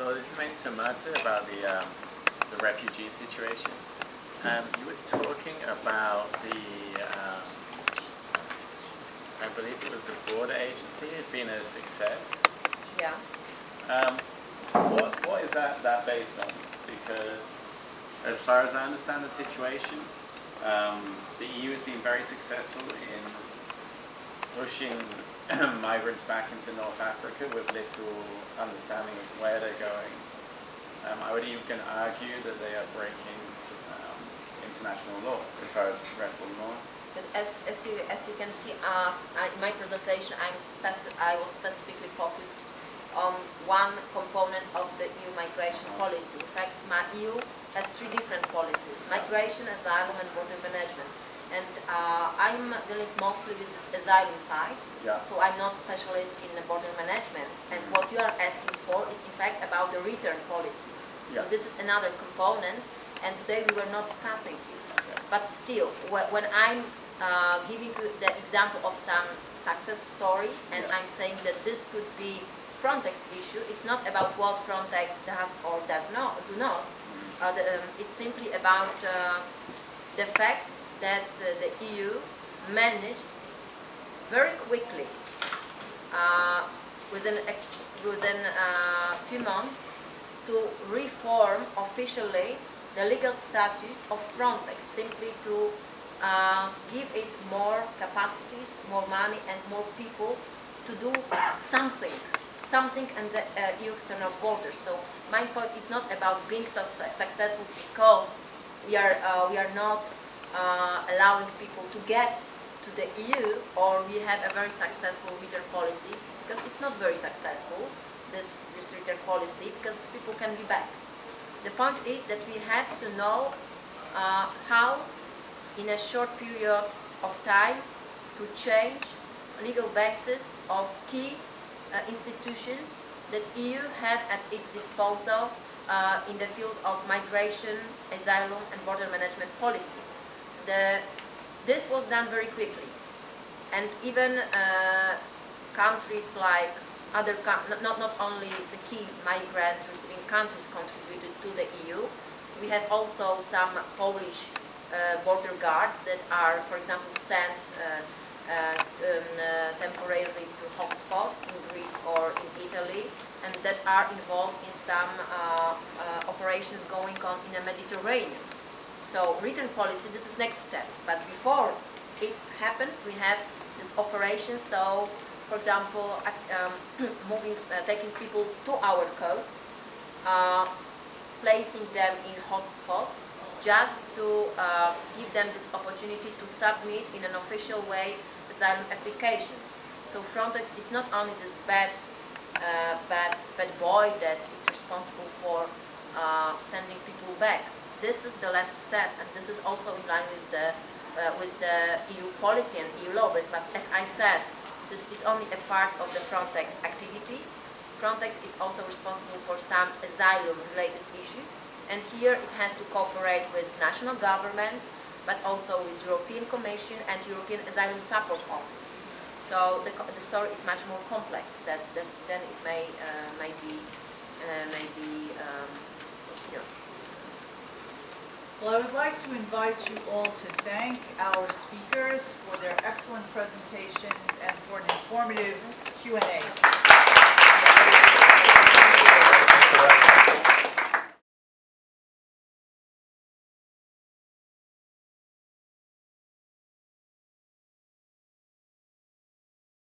So this is mainly to Marta about the refugee situation. You were talking about I believe it was the border agency had been a success. Yeah. What is that based on? Because as far as I understand the situation, the EU has been very successful in pushing migrants back into North Africa with little understanding of where they're going. I would even argue that they are breaking international law as far as refugee law. But as you can see, in my presentation, I was specifically focused on one component of the EU migration policy. In fact, my EU has three different policies: migration, asylum, and border management. And I'm dealing mostly with this asylum side, so I'm not specialist in the border management. And what you are asking for is in fact about the return policy. So this is another component, and today we were not discussing it. But still, when I'm giving you the example of some success stories, and I'm saying that this could be Frontex issue, it's not about what Frontex does or do not. It's simply about the fact that the EU managed very quickly, within a few months, to reform officially the legal status of Frontex, simply to give it more capacities, more money, and more people to do something in the EU external borders. So my point is not about being successful because we are not allowing people to get to the EU, or we have a very successful return policy, because it's not very successful, this return policy, because these people can be back. The point is that we have to know how, in a short period of time, to change legal basis of key institutions that EU have at its disposal in the field of migration, asylum, and border management policy. This was done very quickly, and even countries like not only the key migrant receiving countries contributed to the EU. We have also some Polish border guards that are, for example, sent temporarily to hotspots in Greece or in Italy, and that are involved in some operations going on in the Mediterranean. So return policy, this is next step. But before it happens, we have this operation. So, for example, taking people to our coasts, placing them in hotspots, just to give them this opportunity to submit in an official way asylum applications. So Frontex is not only this bad boy that is responsible for sending people back. This is the last step, and this is also in line with the EU policy and EU law. But as I said, this is only a part of the Frontex activities. Frontex is also responsible for some asylum-related issues, and here it has to cooperate with national governments, but also with European Commission and European Asylum Support Office. So the story is much more complex than it may be considered. Well, I would like to invite you all to thank our speakers for their excellent presentations and for an informative Q&A.